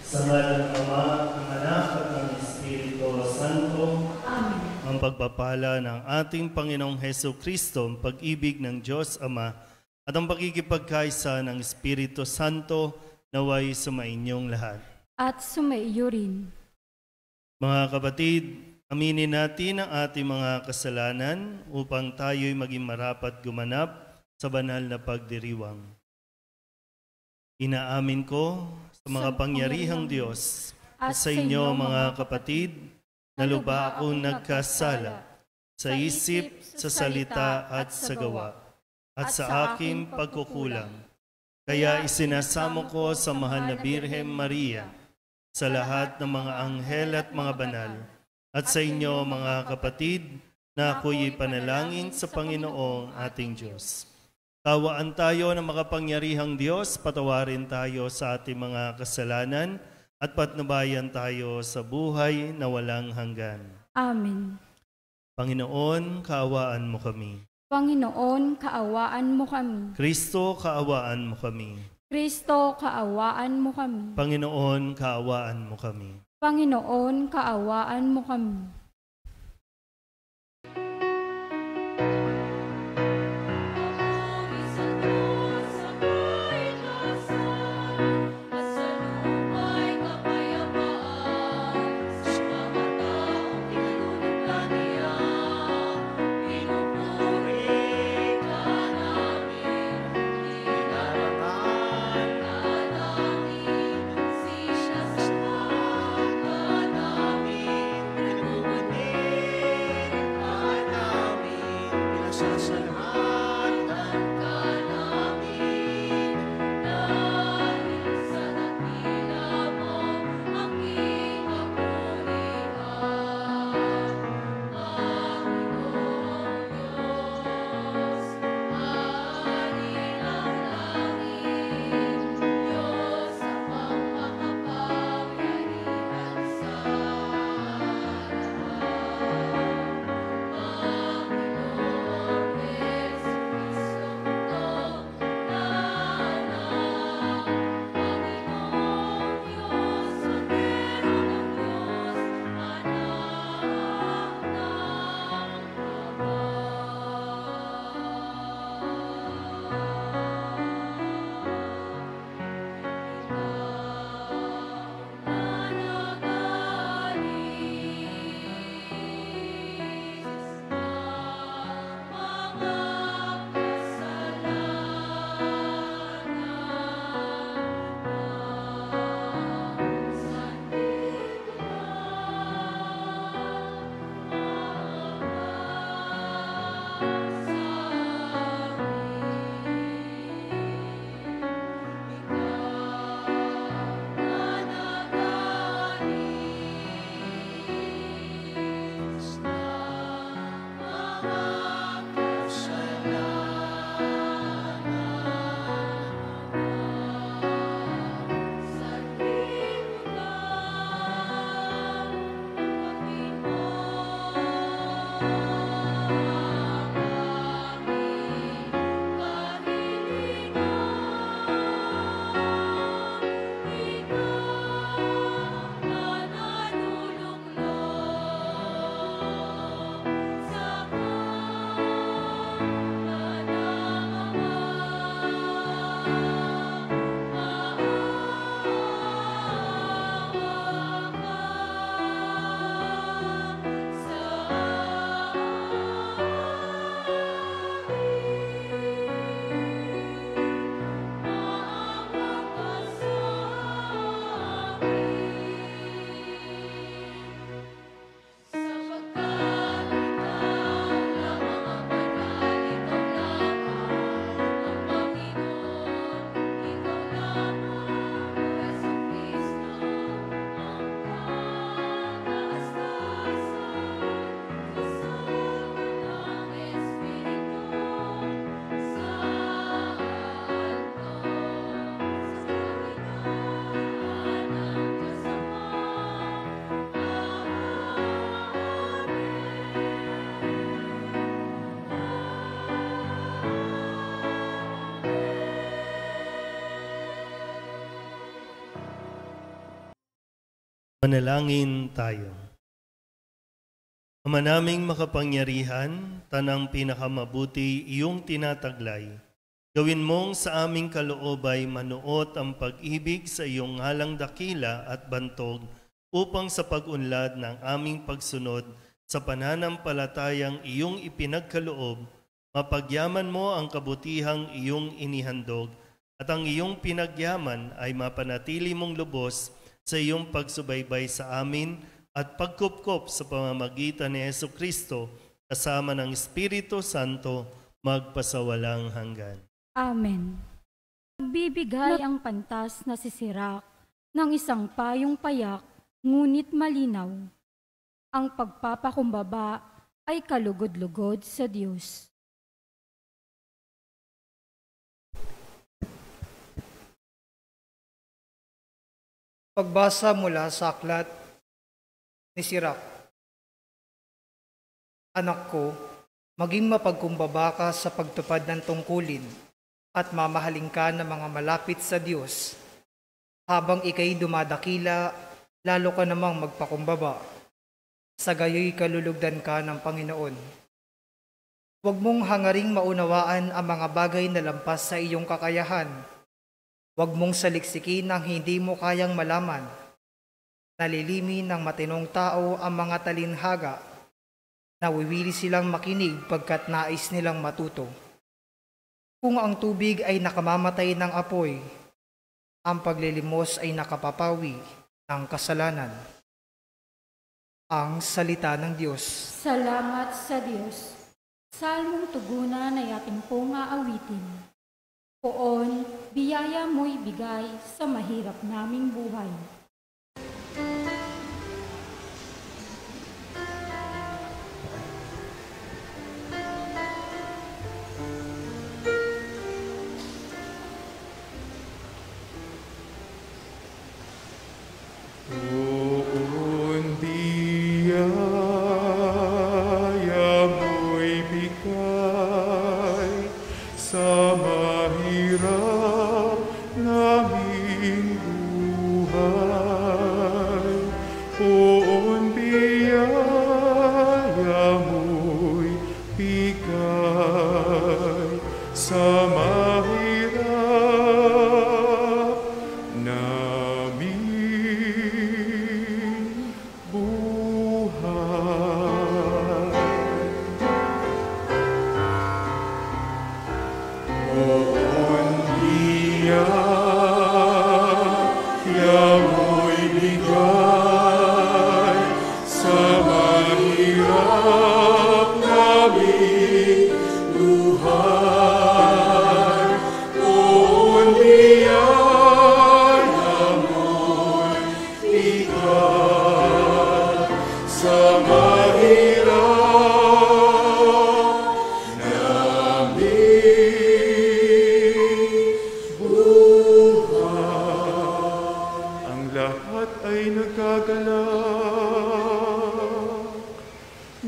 Sa ngalan ng Ama, ng Anak at ng Espiritu Santo. Amen. Ang pagpapala ng ating Panginoong Heso Kristo, ang pag-ibig ng Diyos Ama, at ang pakikipagkaisa ng Espiritu Santo naway sumainyong lahat. At sumaiyo rin. Mga kapatid, aminin natin ang ating mga kasalanan upang tayo'y maging marapat gumanap sa banal na pagdiriwang. Inaamin ko sa mga pangyarihang Diyos at sa inyo mga kapatid na lubha akong nagkasala sa isip, sa salita at sa gawa at sa aking pagkukulang. Kaya isinasamo ko sa mahal na Birhen Maria, sa lahat ng mga anghel at mga banal, at sa inyo mga kapatid na ako'y ipanalangin sa Panginoong ating Diyos. Tawaan tayo ng makapangyarihang Diyos, patawarin tayo sa ating mga kasalanan at patnubayan tayo sa buhay na walang hanggan. Amen. Panginoon, kaawaan mo kami. Panginoon, kaawaan mo kami. Kristo, kaawaan mo kami. Kristo, kaawaan mo kami. Panginoon, kaawaan mo kami. Panginoon, kaawaan mo kami. Manalangin tayo. Ama naming makapangyarihan, tanang pinakamabuti iyong tinataglay. Gawin mong sa aming kaloob ay manuot ang pag-ibig sa iyong ngalang dakila at bantog upang sa pag-unlad ng aming pagsunod sa pananampalatayang iyong ipinagkaloob, mapagyaman mo ang kabutihang iyong inihandog at ang iyong pinagyaman ay mapanatili mong lubos sa iyong pagsubaybay sa amin at pagkupkop sa pamamagitan ni Jesucristo kasama ng Espiritu Santo magpasawalang hanggan. Amen. Nagbibigay ang pantas na si Sirach ng isang payong payak, ngunit malinaw. Ang pagpapakumbaba ay kalugod-lugod sa Diyos. Pagbasa mula sa aklat ni Sirach. Anak ko, maging mapagkumbaba ka sa pagtupad ng tungkulin at mamahalin ka ng mga malapit sa Diyos. Habang ika'y dumadakila, lalo ka namang magpakumbaba. Sa gayo'y kalulugdan ka ng Panginoon. Huwag mong hangaring maunawaan ang mga bagay na lampas sa iyong kakayahan. Huwag mong saliksikin ang hindi mo kayang malaman. Nalilimi ng matinong tao ang mga talinhaga. Nawiwili silang makinig pagkat nais nilang matuto. Kung ang tubig ay nakamamatay ng apoy, ang paglilimos ay nakapapawi ng kasalanan. Ang salita ng Diyos. Salamat sa Diyos. Salmong tugunan ay ating pong aawitin. Poon, biyaya mo'y bigay sa mahirap naming buhay.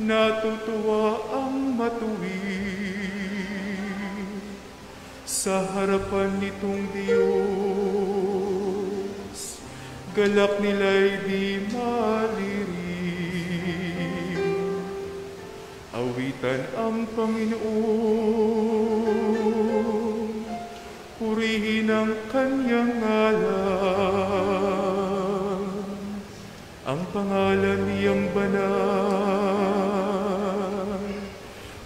Natutuwa ang matuwid sa harapan nitong Diyos. Galak nila'y di malirin. Awitan ang Panginoon, purihin ang kanyang ngalan, ang pangalan niyang banal,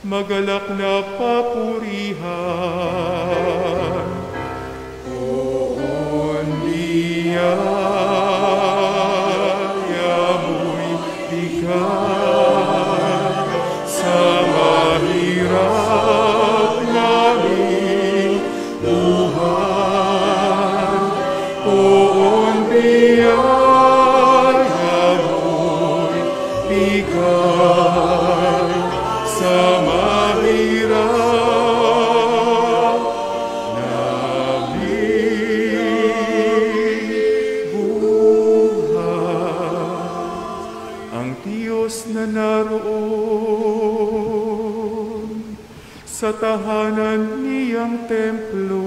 magalak na papurihan. Poon biyaya mo'y bigay sa mahirap naming buhay. Poon biyaya mo'y bigay sa mahirap naming buhay. Ang Diyos na naroon sa tahanan niyang templo,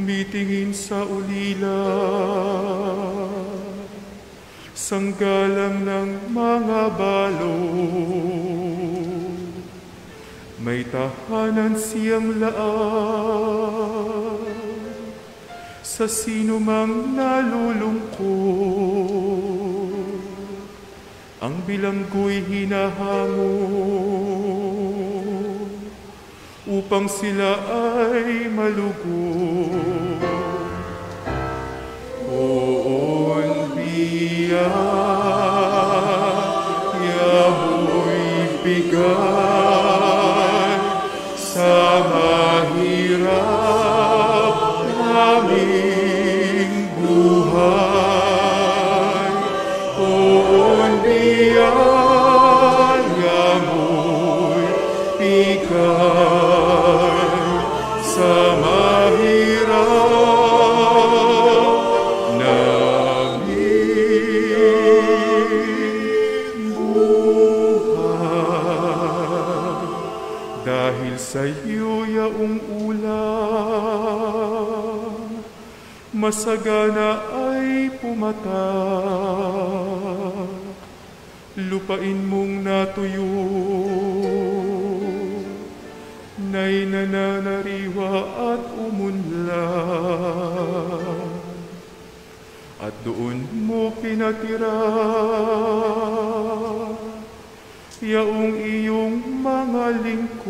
tumitingin sa ulila, sanggalang ng mga balo. May tahanan siyang laan sa sino mang nalulungkot. Ang bilanggo'y hinahango upang sila ay malugod. Oon biyaya mo'y bigay sa mahirap naming buhay. Oon biyaya mo'y bigay sa mahirap naming buhay. Dahil sa iyo yaong ulam, masagana ay pumatak. Lupain mong natuyo, na'y nananariwa at umunlad, at doon mo pinatira yaong iyong mga lingkod.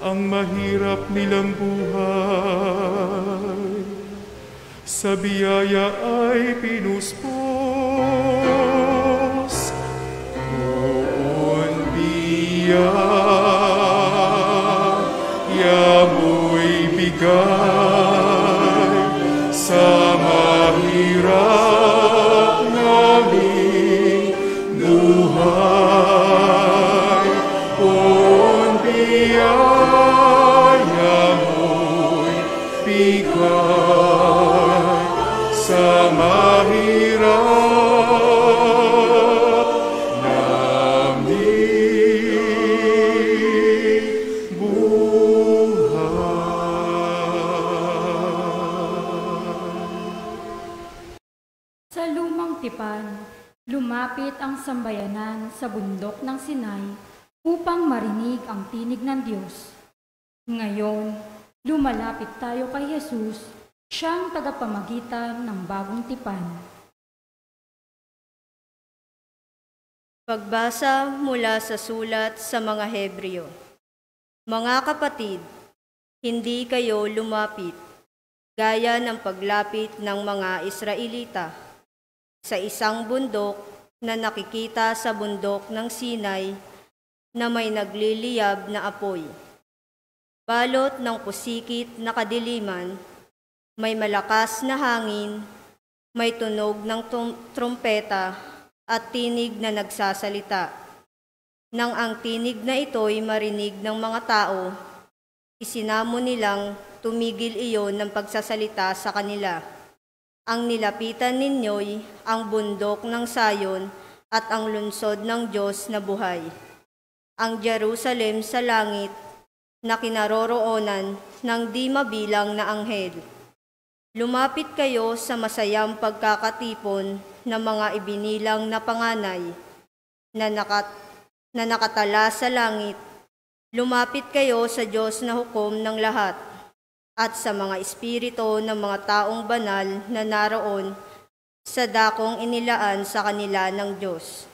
Ang mahirap nilang buhay sa biyaya ay pinuspos. Oon biyaya mo'y bigay sa mahirap naming buhay. Oon biyaya mo'y bigay sa mahirap naming buhay. Sa lumang tipan, lumapit ang sambayanan sa bundok ng Sinai upang marinig ang tinig ng Diyos. Ngayon, lumalapit tayo kay Jesus, siyang tagapamagitan ng bagong tipan. Pagbasa mula sa sulat sa mga Hebreo. Mga kapatid, hindi kayo lumapit, gaya ng paglapit ng mga Israelita, sa isang bundok na nakikita sa bundok ng Sinai na may nagliliyab na apoy. Balot ng pusikit na kadiliman, may malakas na hangin, may tunog ng trumpeta at tinig na nagsasalita. Nang ang tinig na ito'y marinig ng mga tao, isinamo nilang tumigil iyon ng pagsasalita sa kanila. Ang nilapitan ninyo'y ang bundok ng Sayon at ang lungsod ng Diyos na buhay. Ang Jerusalem sa langit na kinaroroonan ng di mabilang na anghel. Lumapit kayo sa masayang pagkakatipon ng mga ibinilang na panganay na nakatala sa langit. Lumapit kayo sa Diyos na hukom ng lahat at sa mga espiritu ng mga taong banal na naroon sa dakong inilaan sa kanila ng Diyos.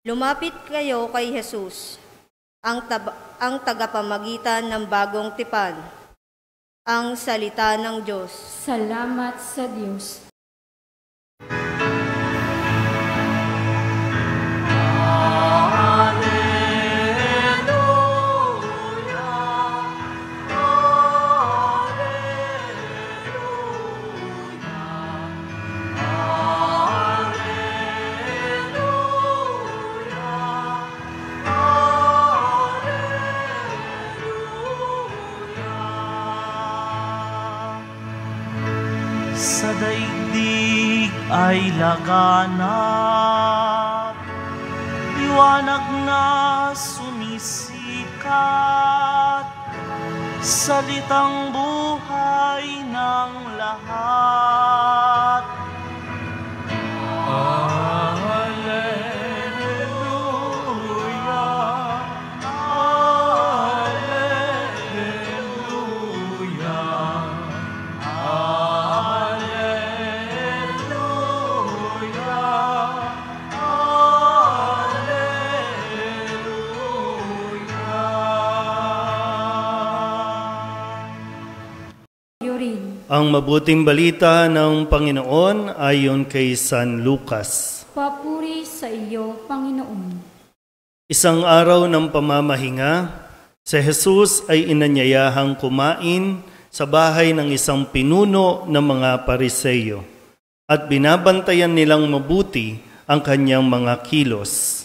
Lumapit kayo kay Jesus, ang tagapamagitan ng bagong tipan, ang salita ng Diyos. Salamat sa Diyos. Sa daigdig ay laganap, liwanag na sumisikat, salitang buhay ng lahat. Ang mabuting balita ng Panginoon ayon kay San Lucas. Papuri sa iyo, Panginoon. Isang araw ng pamamahinga, si Jesus ay inanyayahang kumain sa bahay ng isang pinuno ng mga Pariseyo at binabantayan nilang mabuti ang kanyang mga kilos.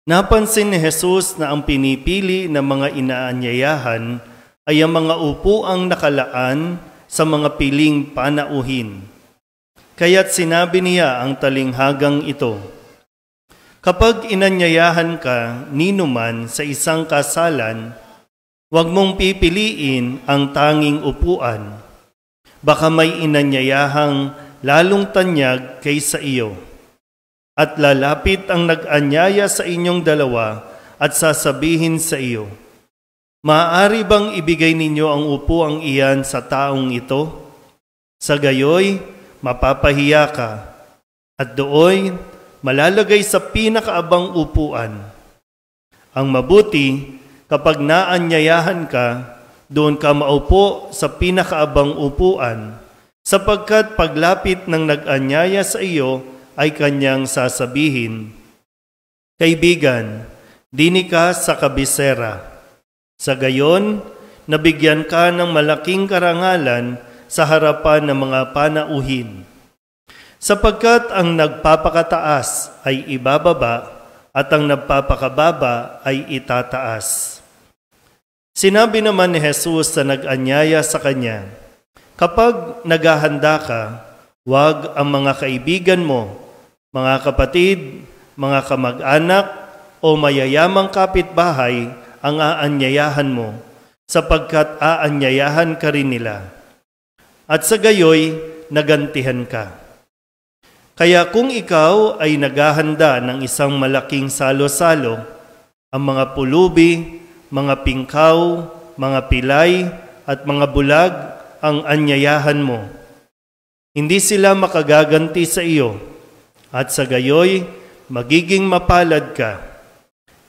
Napansin ni Jesus na ang pinipili ng mga inaanyayahan ay ang mga upuang nakalaan sa mga piling panauhin. Kaya't sinabi niya ang talinghagang ito, kapag inanyayahan ka ninuman sa isang kasalan, huwag mong pipiliin ang tanging upuan. Baka may inanyayahang lalong tanyag kaysa iyo. At lalapit ang nag-anyaya sa inyong dalawa at sasabihin sa iyo, maaari bang ibigay ninyo ang upuang iyan sa taong ito? Sa gayoy, mapapahiya ka, at dooy malalagay sa pinakaabang upuan. Ang mabuti, kapag naanyayahan ka, doon ka maupo sa pinakaabang upuan, sapagkat paglapit ng nag-anyaya sa iyo ay kanyang sasabihin, kaibigan, dini ka sa kabisera. Sa gayon, nabigyan ka ng malaking karangalan sa harapan ng mga panauhin. Sapagkat ang nagpapakataas ay ibababa at ang nagpapakababa ay itataas. Sinabi naman ni Jesus sa nag-anyaya sa kanya, kapag naghahanda ka, huwag ang mga kaibigan mo, mga kapatid, mga kamag-anak o mayayamang kapitbahay ang aanyayahan mo, sapagkat aanyayahan ka rin nila. At sa gayoy, nagantihan ka. Kaya kung ikaw ay naghahanda ng isang malaking salo-salo, ang mga pulubi, mga pingkaw, mga pilay, at mga bulag ang anyayahan mo. Hindi sila makagaganti sa iyo, at sa gayoy, magiging mapalad ka.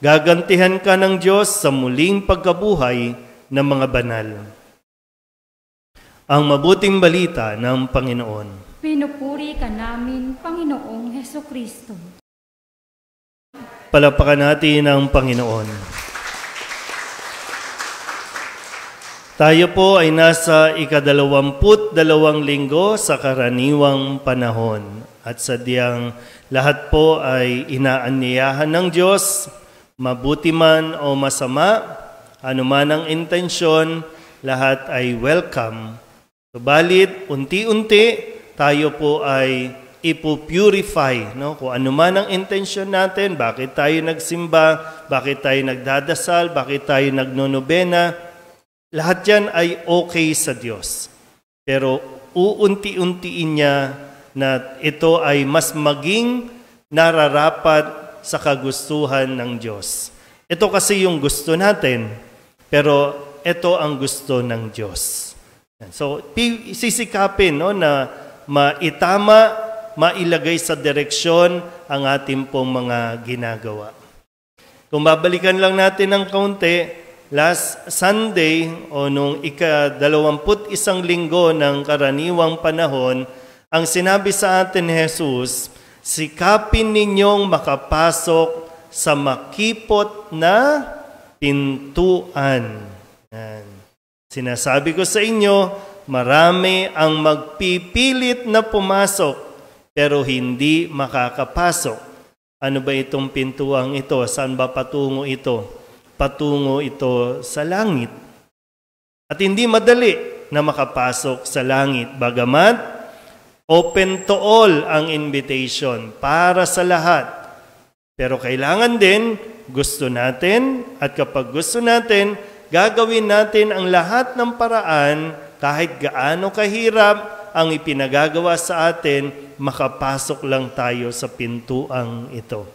Gagantihan ka ng Diyos sa muling pagkabuhay ng mga banal. Ang mabuting balita ng Panginoon. Pinupuri ka namin, Panginoong Hesukristo. Palapakan natin ang Panginoon. Tayo po ay nasa ika-22 linggo sa karaniwang panahon. At sadyang lahat po ay inaanyayahan ng Diyos, mabuti man o masama, anuman ang intensyon, lahat ay welcome. Subalit, unti-unti, tayo po ay ipupurify. No? Kung anuman ang intensyon natin, bakit tayo nagsimba, bakit tayo nagdadasal, bakit tayo nagnonobena, lahat yan ay okay sa Diyos. Pero uunti-untiin niya na ito ay mas maging nararapat sa kagustuhan ng Diyos. Ito kasi yung gusto natin, pero ito ang gusto ng Diyos. So, sisikapin na maitama, mailagay sa direksyon ang ating pong mga ginagawa. Kung babalikan lang natin ng kaunti, last Sunday o nung ika-21 linggo ng karaniwang panahon, ang sinabi sa atin ni Jesus, sikapin ninyong makapasok sa makipot na pintuan. Yan. Sinasabi ko sa inyo, marami ang magpipilit na pumasok, pero hindi makakapasok. Ano ba itong pintuang ito? Saan ba patungo ito? Patungo ito sa langit. At hindi madali na makapasok sa langit, bagamat open to all ang invitation para sa lahat. Pero kailangan din gusto natin, at kapag gusto natin, gagawin natin ang lahat ng paraan, kahit gaano kahirap ang ipinagagawa sa atin, makapasok lang tayo sa pintuang ito.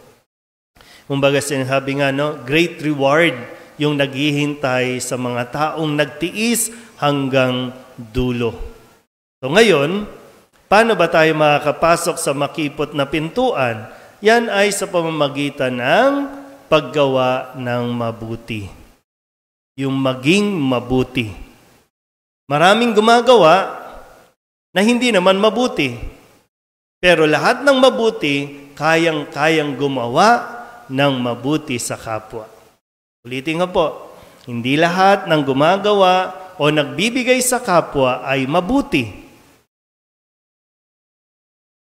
Kumbaga sinasabi nga, great reward yung naghihintay sa mga taong nagtiis hanggang dulo. So ngayon, paano ba tayo makakapasok sa makipot na pintuan? Yan ay sa pamamagitan ng paggawa ng mabuti. Yung maging mabuti. Maraming gumagawa na hindi naman mabuti. Pero lahat ng mabuti, kayang-kayang gumawa ng mabuti sa kapwa. Ulitin nga po, hindi lahat ng gumagawa o nagbibigay sa kapwa ay mabuti.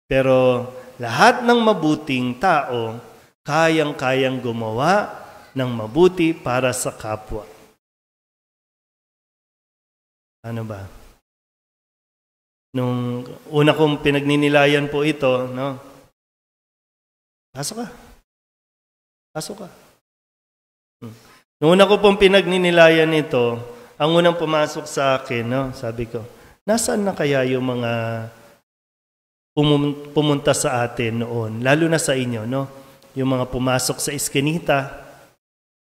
Pero lahat ng mabuting tao, kayang-kayang gumawa ng mabuti para sa kapwa. Ano ba? Nung una kong pinagninilayan po ito, pasok ka. Nung una ko pong pinagninilayan ito, ang unang pumasok sa akin, sabi ko, nasaan na kaya yung mga pumunta sa atin noon, lalo na sa inyo, yung mga pumasok sa iskinita,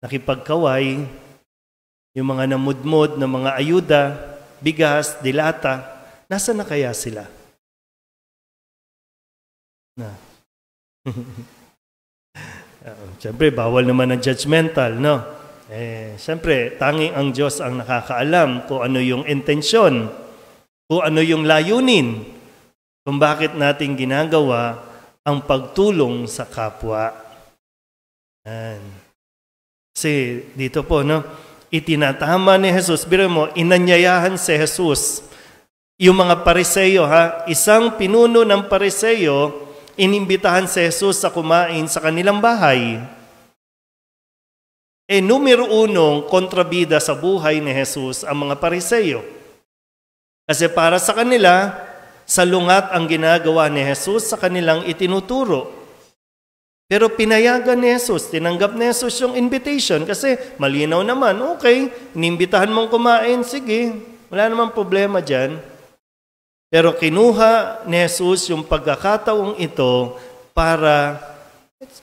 nakipagkaway, yung mga namudmod na mga ayuda, bigas, dilata, nasaan na kaya sila? Siyempre, bawal naman ang judgmental, siyempre, tanging ang Diyos ang nakakaalam kung ano yung intensyon, kung ano yung layunin, kung bakit natin ginagawa ang pagtulong sa kapwa. Kasi dito po, itinatama ni Jesus. Biro mo, inanyayahan si Jesus. Yung mga Pariseyo, isang pinuno ng Pariseyo, inimbitahan si Jesus sa kumain sa kanilang bahay. Numero 1, kontrabida sa buhay ni Jesus ang mga Pariseyo. Kasi para sa kanila, salungat ang ginagawa ni Jesus sa kanilang itinuturo. Pero pinayagan ni Jesus, tinanggap ni Jesus yung invitation kasi malinaw naman, okay, inimbitahan mong kumain, sige, wala namang problema dyan. Pero kinuha ni Jesus yung pagkakataong ito para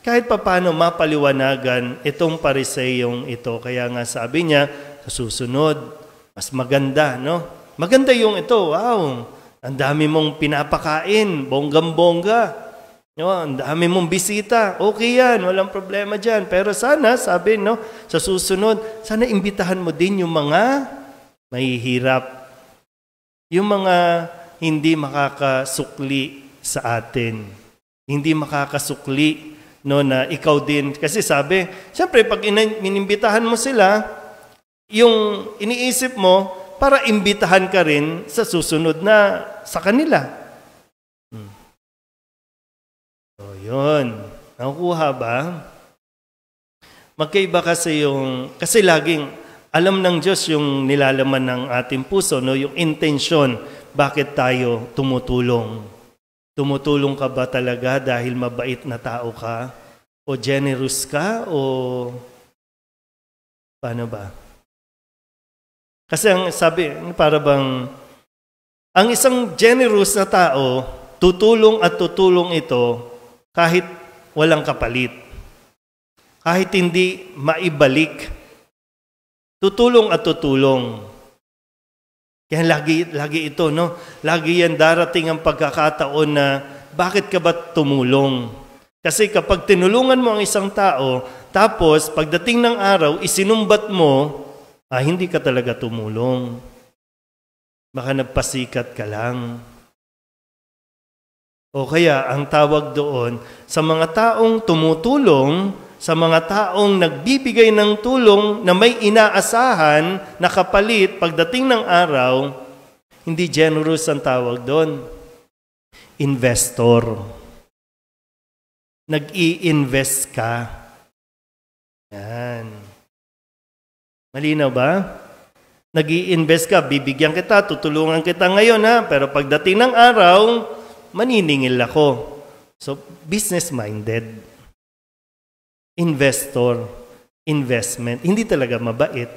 kahit papaano mapaliwanagan itong Pariseyong ito. Kaya nga sabi niya, sa susunod, mas maganda, Maganda yung ito, wow, ang dami mong pinapakain, bonggang-bongga. Ang dami mong bisita, okay yan, walang problema dyan. Pero sana, sabi, sa susunod, sana imbitahan mo din yung mga mahihirap. Yung mga hindi makakasukli sa atin. Hindi makakasukli, na ikaw din. Kasi sabi, siyempre, pag inimbitahan mo sila, yung iniisip mo, para imbitahan ka rin sa susunod na sa kanila. So, yun. Nakukuha ba? Magkaiba kasi kasi laging alam ng Diyos yung nilalaman ng ating puso, yung intensyon, bakit tayo tumutulong. Tumutulong ka ba talaga dahil mabait na tao ka? O generous ka? O paano ba? Kasi ang sabi, para bang, ang isang generous na tao, tutulong at tutulong ito kahit walang kapalit. Kahit hindi maibalik. Tutulong at tutulong. Kaya lagi ito, Lagi yan darating ang pagkakataon na bakit ka ba tumulong? Kasi kapag tinulungan mo ang isang tao, tapos pagdating ng araw, isinumbat mo, hindi ka talaga tumulong. Baka nagpasikat ka lang. O kaya, ang tawag doon, sa mga taong tumutulong, sa mga taong nagbibigay ng tulong na may inaasahan na kapalit pagdating ng araw, hindi generous ang tawag doon. Investor. Nag-i-invest ka. Yan. Malinaw ba? Nag-i-invest ka, bibigyan kita, tutulungan kita ngayon pero pagdating ng araw, maniningil ako. So, business-minded. Investor, investment, hindi talaga mabait.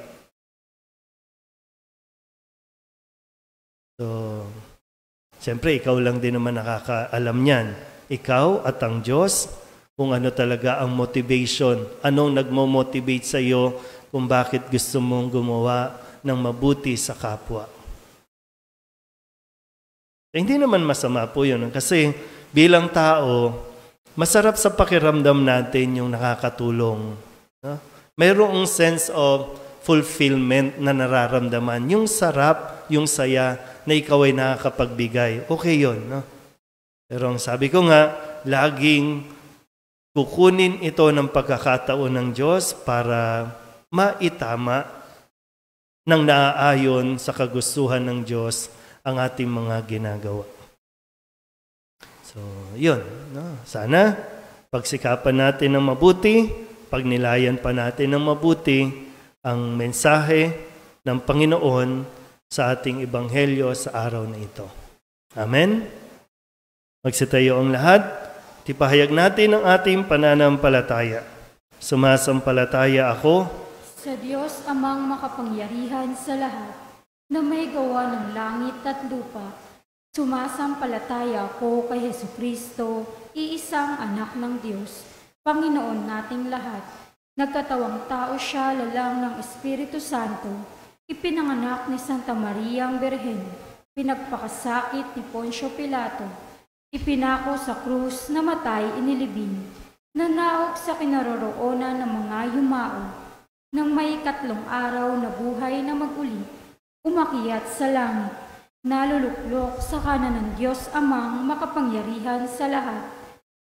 So, siyempre, ikaw lang din naman nakakaalam niyan. Ikaw at ang Diyos, kung ano talaga ang motivation, anong nagmo-motivate sa iyo kung bakit gusto mong gumawa ng mabuti sa kapwa. Hindi naman masama po yun. Kasi bilang tao, masarap sa pakiramdam natin yung nakakatulong. No? Mayroong sense of fulfillment na nararamdaman. Yung sarap, yung saya na ikaw ay nakakapagbigay. Okay yun. No? Pero ang sabi ko nga, laging kukunin ito ng pagkakataon ng Diyos para maitama ng naaayon sa kagustuhan ng Diyos ang ating mga ginagawa. So, yun. No? Sana, pagsikapan natin ng mabuti, pagnilayan pa natin ng mabuti ang mensahe ng Panginoon sa ating Ebanghelyo sa araw na ito. Amen? Magsitayo ang lahat. Tipahayag natin ang ating pananampalataya. Sumasampalataya ako sa Diyos amang makapangyarihan sa lahat, na may gawa ng langit at lupa. Sumasampalataya ako kay Hesukristo, iisang anak ng Diyos, Panginoon nating lahat. Nagkatawang tao siya lalang ng Espiritu Santo, ipinanganak ni Santa Mariang Birhen, pinagpakasakit ni Poncio Pilato, ipinako sa krus, namatay, inilibing, nanaog sa kinaroroonan ng mga yumao, nang may 3 araw na buhay na mag-uli, umakyat sa langit, naluluklok sa kanan ng Diyos amang makapangyarihan sa lahat.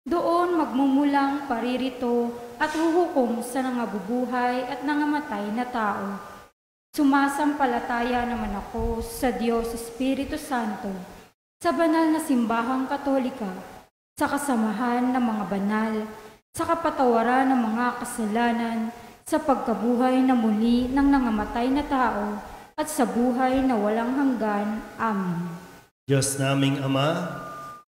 Doon magmumulang paririto at huhukom sa nangabubuhay at nangamatay na tao. Sumasampalataya naman ako sa Diyos Espiritu Santo, sa banal na simbahang Katolika, sa kasamahan ng mga banal, sa kapatawaran ng mga kasalanan, sa pagkabuhay na muli ng nangamatay na tao, at sa buhay na walang hanggan. Amen. Diyos naming Ama,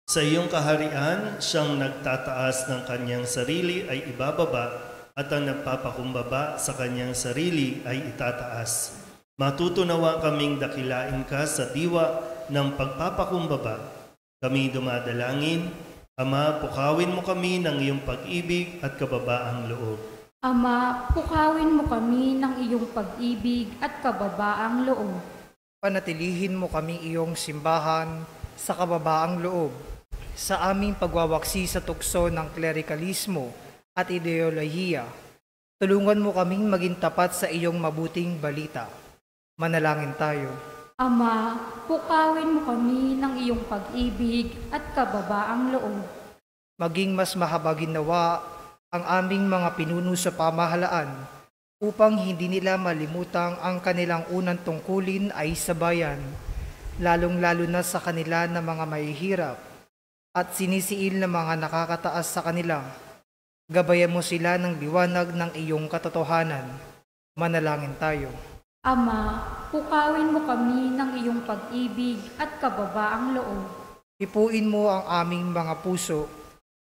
sa iyong kaharian, siyang nagtataas ng kanyang sarili ay ibababa, at ang nagpapakumbaba sa kanyang sarili ay itataas. Matutunawa kaming dakilain ka sa diwa ng pagpapakumbaba. Kami dumadalangin, Ama, pukawin mo kami ng iyong pag-ibig at kababaang loob. Ama, pukawin mo kami ng iyong pag-ibig at kababaang loob. Panatilihin mo kami iyong simbahan sa kababaang loob, sa aming pagwawaksi sa tukso ng klerikalismo at ideolohiya. Tulungan mo kaming maging tapat sa iyong mabuting balita. Manalangin tayo. Ama, pukawin mo kami ng iyong pag-ibig at kababaang loob. Maging mas mahabagin nawa ang aming mga pinuno sa pamahalaan upang hindi nila malimutang ang kanilang unang tungkulin ay sa bayan, lalong-lalo na sa kanila na mga mahihirap at sinisiil na mga nakakataas sa kanila. Gabayan mo sila ng liwanag ng iyong katotohanan. Manalangin tayo. Ama, pukawin mo kami ng iyong pag-ibig at kababaang loob. Ipuin mo ang aming mga puso,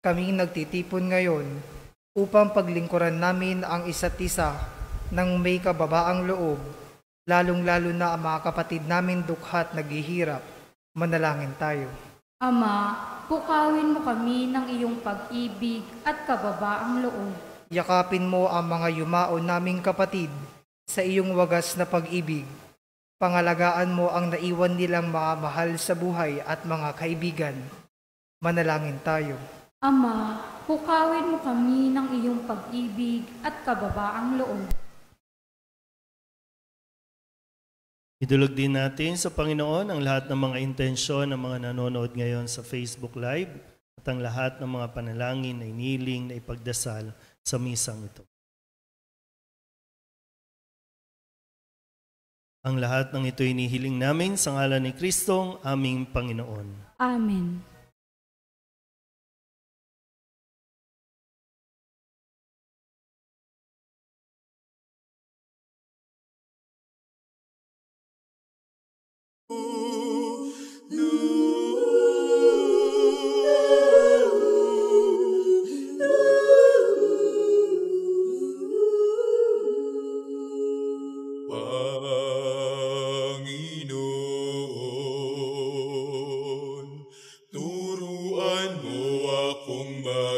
kaming nagtitipon ngayon, upang paglingkuran namin ang isa't isa ng may kababaang loob, lalong-lalo na ang mga kapatid namin dukhat naghihirap. Manalangin tayo. Ama, pukawin mo kami ng iyong pag-ibig at kababaang loob. Yakapin mo ang mga yumao naming kapatid sa iyong wagas na pag-ibig. Pangalagaan mo ang naiwan nilang mga mahal sa buhay at mga kaibigan. Manalangin tayo. Ama, pukawin mo kami ng iyong pag-ibig at kababaang loob. Idulog din natin sa Panginoon ang lahat ng mga intensyon ng mga nanonood ngayon sa Facebook Live at ang lahat ng mga panalangin na iniling na ipagdasal sa misang ito. Ang lahat ng ito inihiling namin sa ngalan ni Kristong aming Panginoon. Amen.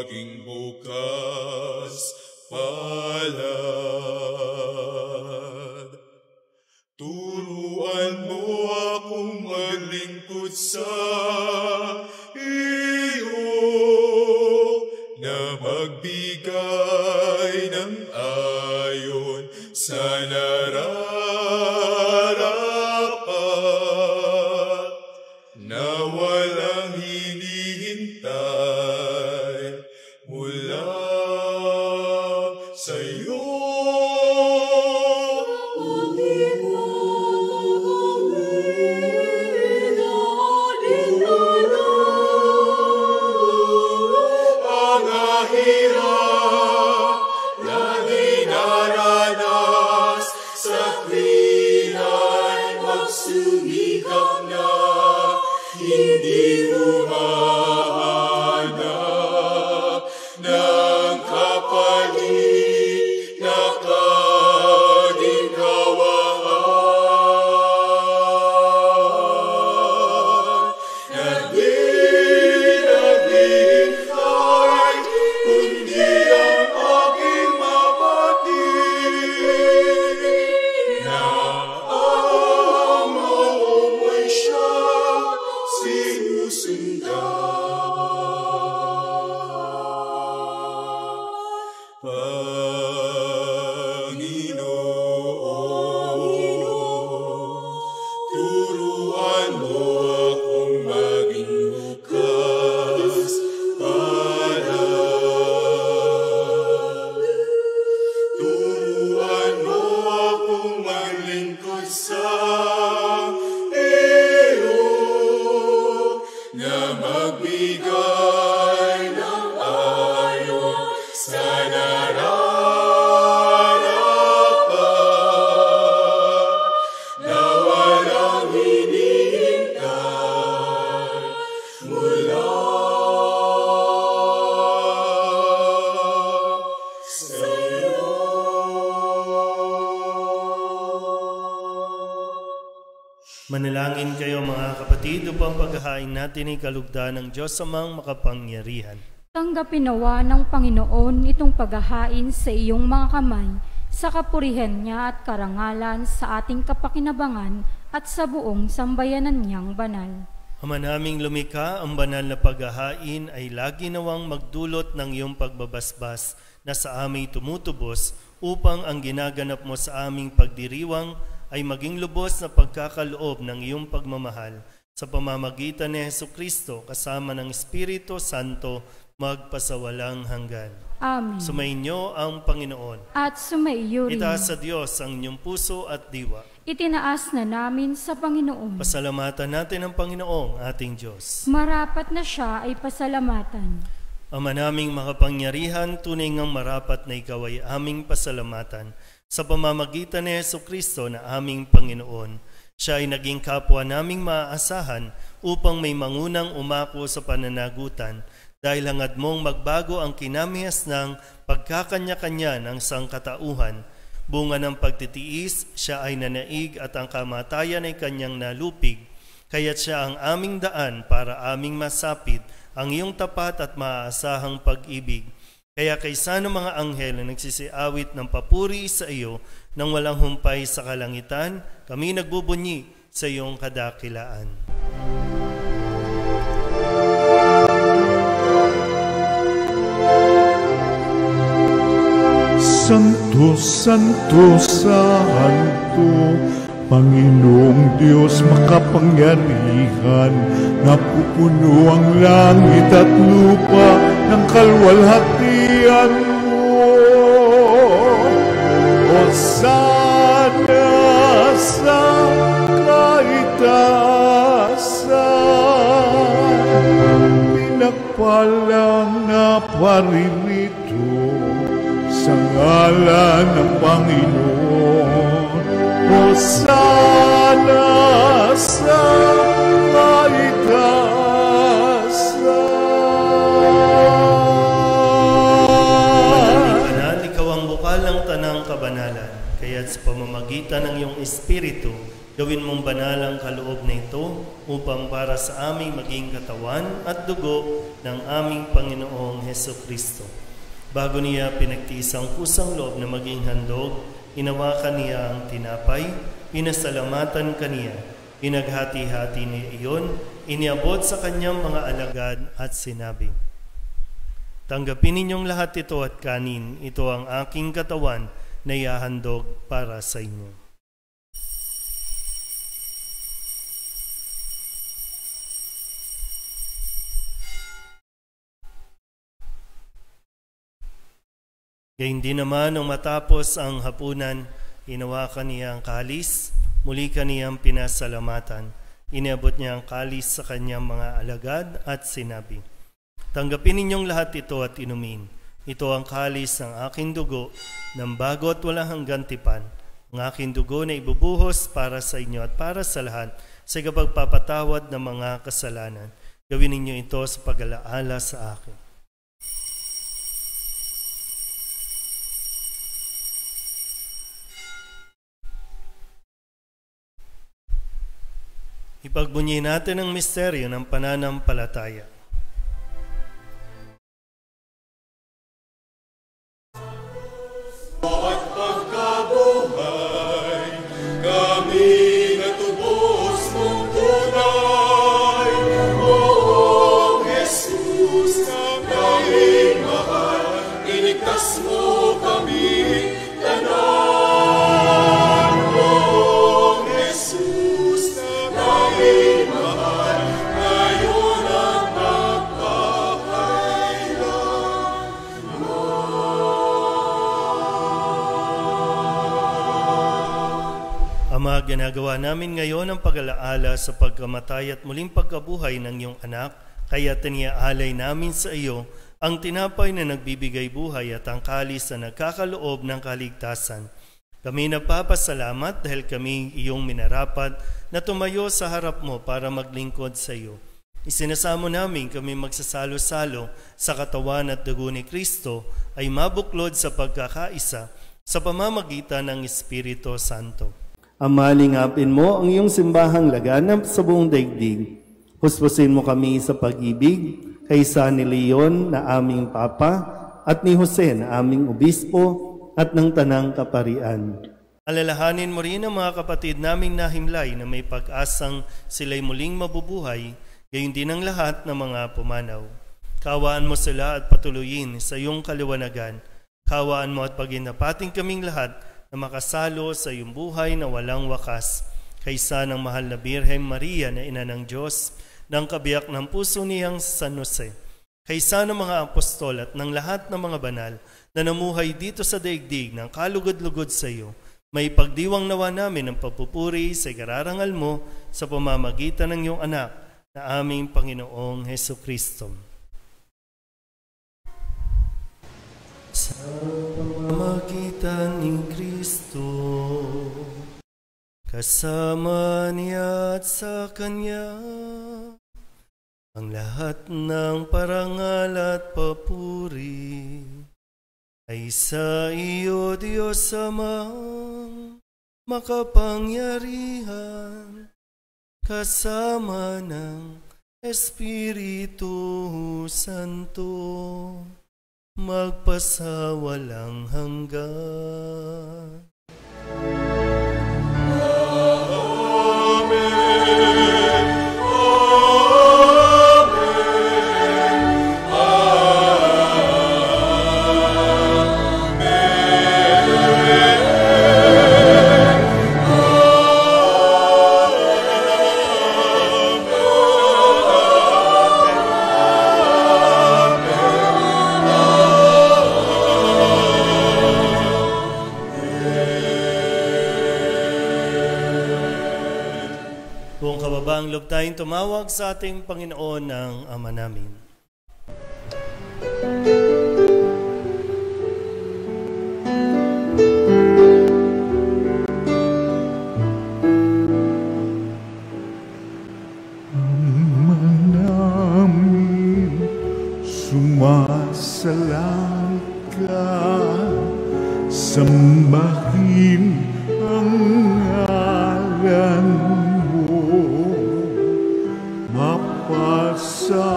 maging bukas palad. Turuan mo akong maglingkod sa iyo, na magbigay ng ayon sa nararapat, na walang hinihintay mula sa iyo. Ang hirap na dinaranas sa tuwina'y magsumikap na hindi humahanap ng kapalit na kaginhawaan. Naghihintay, kundi ang aking mapatid, na ang maumuwi siya sinusundan. Panginoon, turuan mo akong maging bukas palad. Turuan mo akong maglingkod sa iyo, na magbigay ng ayon sa nararapat, na walang hinihintay mula sa iyo. Manalangin kayo mga kapatid upang paghahain natin ay kalugdan ng Diyos Amang makapangyarihan. Tanggapin nawa ng Panginoon itong paghahain sa iyong mga kamay, sa kapurihan niya at karangalan sa ating kapakinabangan at sa buong sambayanan niyang banal. Ama naming lumikha, ang banal na paghahain ay lagi nawang magdulot ng iyong pagbabasbas na sa aming tumutubos, upang ang ginaganap mo sa aming pagdiriwang ay maging lubos na pagkakaloob ng iyong pagmamahal sa pamamagitan ni Hesukristo kasama ng Espiritu Santo magpasawalang hanggan. Amen. Sumainyo ang Panginoon. At sumaiyo rin. Itaas sa Diyos ang inyong puso at diwa. Itinaas na namin sa Panginoon. Pasalamatan natin ang Panginoong ating Diyos. Marapat na siya ay pasalamatan. Ama naming makapangyarihan, tunay ngang marapat na ikaw ay aming pasalamatan sa pamamagitan ni Hesukristo na aming Panginoon. Siya ay naging kapwa naming maaasahan upang may mangunang umako sa pananagutan, dahil hangad mong magbago ang kinamihas ng pagkakanya-kanya ng sangkatauhan. Bunga ng pagtitiis, siya ay nanaig at ang kamatayan ay kanyang nalupig. Kaya't siya ang aming daan para aming masapit ang iyong tapat at maaasahang pag-ibig. Kaya kaysa ng mga anghel na nagsisiawit ng papuri sa iyo nang walang humpay sa kalangitan, kami nagbubunyi sa iyong kadakilaan. Santo, Santo, Santo, Panginoong Diyos makapangyarihan, napupuno ang langit at lupa ng kalwalhatian mo. Hosana sa kaitaasan, pinagpalang na paririto sa ngalan ng Panginoon. Hosana sa kaitaasan. Ikaw ang bukal ng tanang kabanalan, kaya't sa pamamagitan ng iyong Espiritu, Gawin mong banal ang kaloob na ito upang para sa aming maging katawan at dugo ng aming Panginoong Hesukristo. Bago niya pinagtiis ang kusang loob na maging handog, inawakan niya ang tinapay, pinasalamatan kaniya, inaghati-hati niya iyon, iniabot sa kanyang mga alagad at sinabi, "Tanggapin ninyong lahat ito at kanin, ito ang aking katawan na ihahandog para sa inyo." Gayun din naman nung matapos ang hapunan, hinawakan niya ang kalis, muli kaniyang pinasalamatan. Iniabot niya ang kalis sa kanyang mga alagad at sinabi, "Tanggapin ninyong lahat ito at inumin. Ito ang kalis ng aking dugo, ng bago at walang hanggang tipan. Ang aking dugo na ibubuhos para sa inyo at para sa lahat sa kapagpapatawad ng mga kasalanan. Gawin ninyo ito sa pag-alaala sa akin." Ipagbunyi natin ang misteryo ng pananampalataya. At pagkabuhay, kami natubos mong tunay. O Jesus, naming mahal, iligtas mo kami tanan. O Jesus, naming mahal, ngayon at magpapakailan. Ama, ginagawa namin ngayon ang pag-alaala sa pagkamatay at muling pagkabuhay ng iyong anak, kaya tiniaalay namin sa iyo ang tinapay na nagbibigay buhay at ang kalis na nagkakaloob ng kaligtasan. Kami nagpapasalamat dahil kami iyong minarapat na tumayo sa harap mo para maglingkod sa iyo. Isinasamo namin kami magsasalo-salo sa katawan at dugo ni Kristo ay mabuklod sa pagkakaisa sa pamamagitan ng Espiritu Santo. Ama, lingapin mo ang iyong simbahang laganap sa buong daigdig. Huspusin mo kami sa pag-ibig kay San Leon na aming Papa at ni Jose na aming Obispo at ng Tanang Kaparian. Alalahanin mo rin ang mga kapatid naming nahimlay na may pag-asang sila'y muling mabubuhay, gayon din ang lahat ng mga pumanaw. Kawaan mo sila at patuloyin sa iyong kaliwanagan. Kawaan mo at paginapating kaming lahat na makasalo sa iyong buhay na walang wakas. Kaysa ng mahal na Birhen Maria na ina ng Diyos, ng kabiyak ng puso niyang San Jose. Kaysa ng mga apostol at ng lahat ng mga banal na namuhay dito sa daigdig ng kalugod-lugod sa iyo, may pagdiwang nawa namin ang pagpupuri sa ikararangal mo sa pamamagitan ng iyong anak na aming Panginoong Hesukristo. Sa pamamagitan ni Kristo, kasama niya at sa Kanya, ang lahat ng parangal at papuri ay sa iyo, Diyos Amang makapangyarihan, kasama ng Espiritu Santo, magpasawalang hanggan. Ang loob tayong tumawag sa ating Panginoon ng Ama namin. Ama namin, sumasalang ka, sambahin ang ngalan mapasamin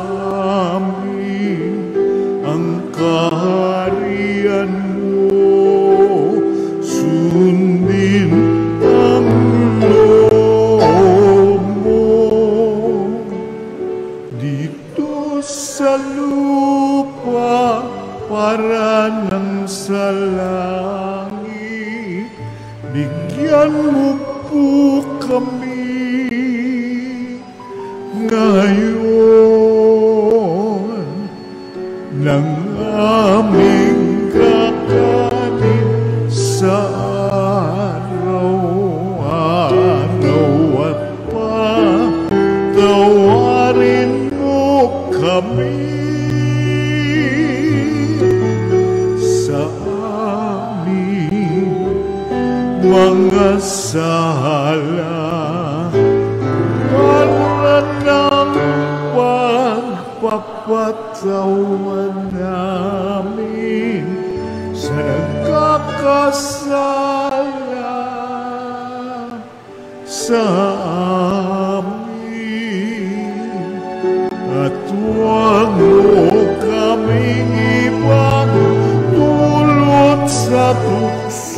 ang kaharian mo, sundin ang loob mo dito sa lupa para nang sa langit. Bigyan mo po kami ngayon ng aming kakanin sa araw-araw at patawarin mo kami sa aming mga sala para ng pagpapatawa namin sa nagkakasala sa amin, at huwag mo kaming ipagdulot sa tukso,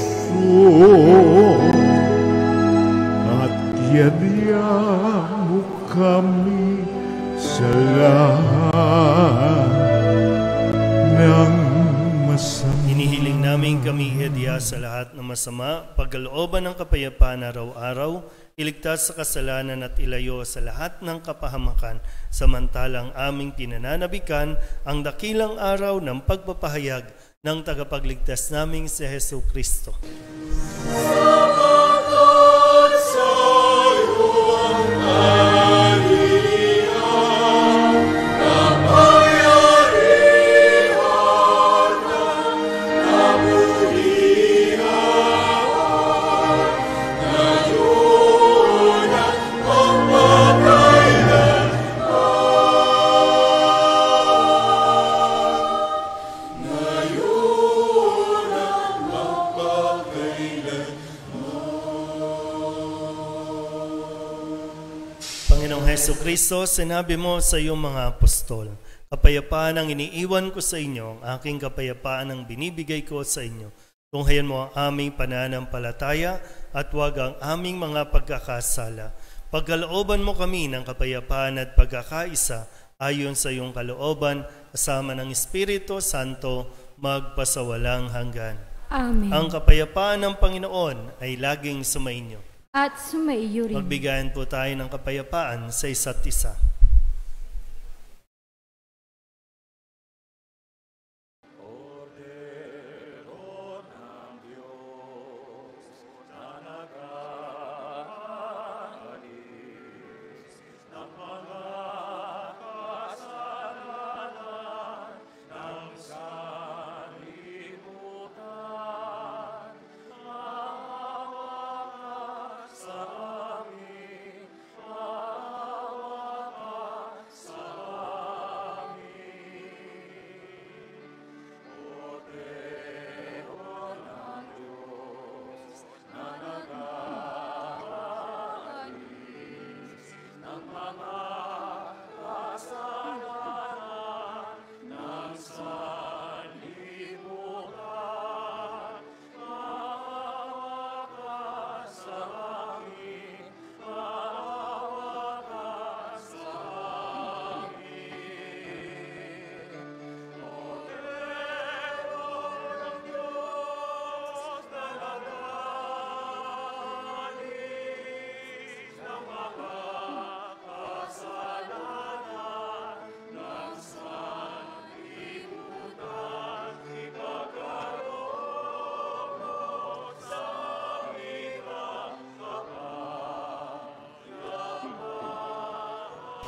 at yadya mo kami sa lahat ng masama. Hinihiling namin kami hedya sa lahat ng masama, pagkalooban ng kapayapaan araw-araw, iligtas sa kasalanan at ilayo sa lahat ng kapahamakan, samantalang aming pinananabikan ang dakilang araw ng pagpapahayag ng tagapagligtas naming si Hesu Kristo. Hesu Kristo, sinabi mo sa iyong mga apostol, kapayapaan ang iniiwan ko sa inyo, ang aking kapayapaan ang binibigay ko sa inyo. Tunghayan mo ang aming pananampalataya at huwag ang aming mga pagkakasala. Pagkalooban mo kami ng kapayapaan at pagkakaisa ayon sa iyong kalooban, kasama ng Espiritu Santo, magpasawalang hanggan. Amen. Ang kapayapaan ng Panginoon ay laging sumainyo. At sumaiyo rin. Magbigayan po tayo ng kapayapaan sa isa't isa.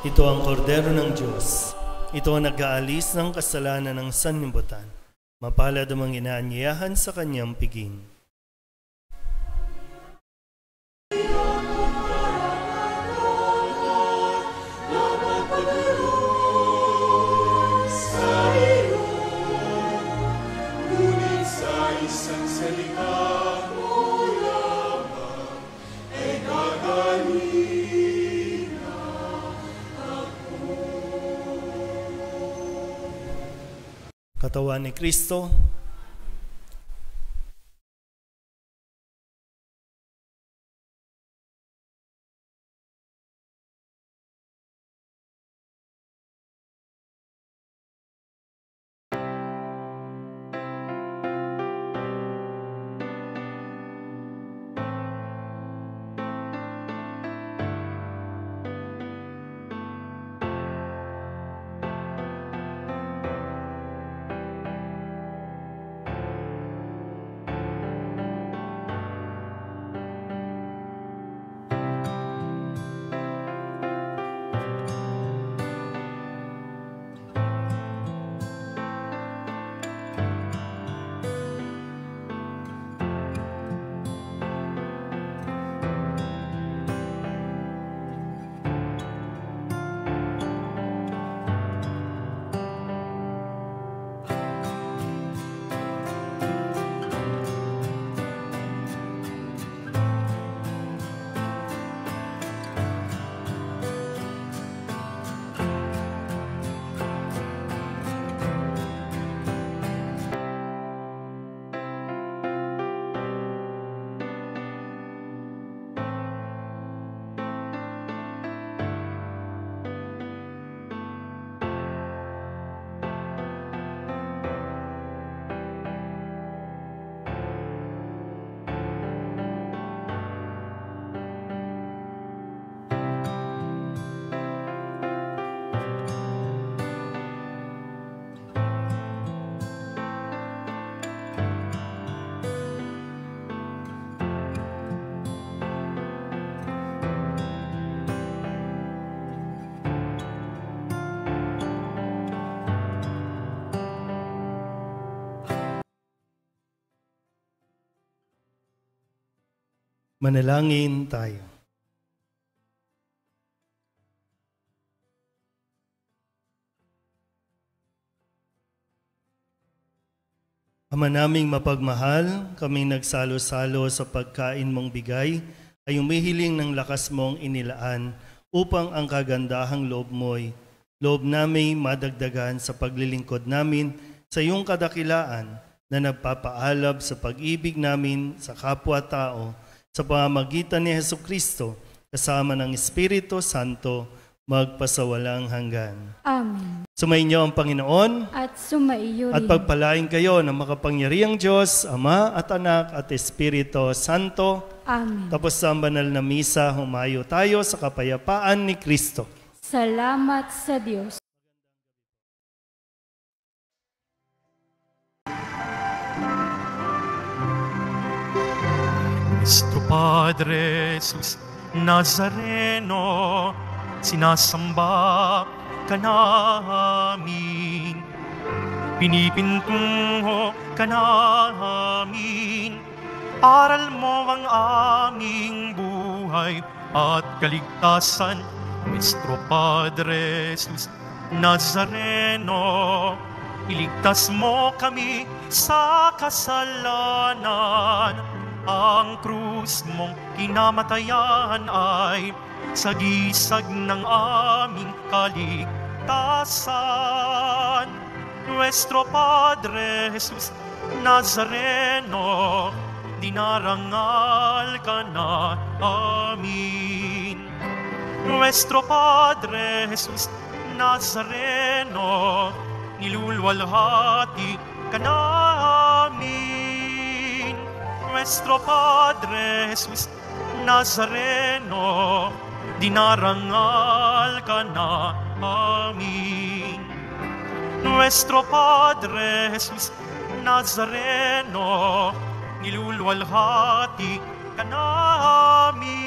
Ito ang kordero ng Diyos. Ito ang nag-aalis ng kasalanan ng sanlibutan. Mapalad ang mga inaanyayahan sa kanyang piging. Katawan ni Kristo. Manalangin tayo. Ama naming mapagmahal, kaming nagsalo-salo sa pagkain mong bigay, ay umihiling ng lakas mong inilaan upang ang kagandahang loob namin madagdagan sa paglilingkod namin sa iyong kadakilaan na nagpapaalab sa pag-ibig namin sa kapwa-tao sa pamamagitan ni Jesucristo kasama ng Espiritu Santo magpasawalang hanggan. Amen. Sumainyo ang Panginoon At sumaiyo rin. at pagpalain kayo ng makapangyarihang Diyos, Ama at Anak at Espiritu Santo. Amen. Tapos sa banal na misa, humayo tayo sa kapayapaan ni Kristo. Salamat sa Diyos. Nuestro Padre Jesus Nazareno, sinasamba ka namin, pinipintungo ka namin, aral mo ang aming buhay at kaligtasan. Nuestro Padre Jesus Nazareno, iligtas mo kami sa kasalanan. Ang krus mong kinamatayan ay sagisag ng aming kaligtasan. Nuestro Padre Jesus Nazareno, dinarangal ka na amin. Nuestro Padre Jesus Nazareno, nilulwalhati ka namin. Nuestro Padre Jesus Nazareno, dinarangal ka na amin. Nuestro Padre Jesus Nazareno, nilulwalhati ka namin.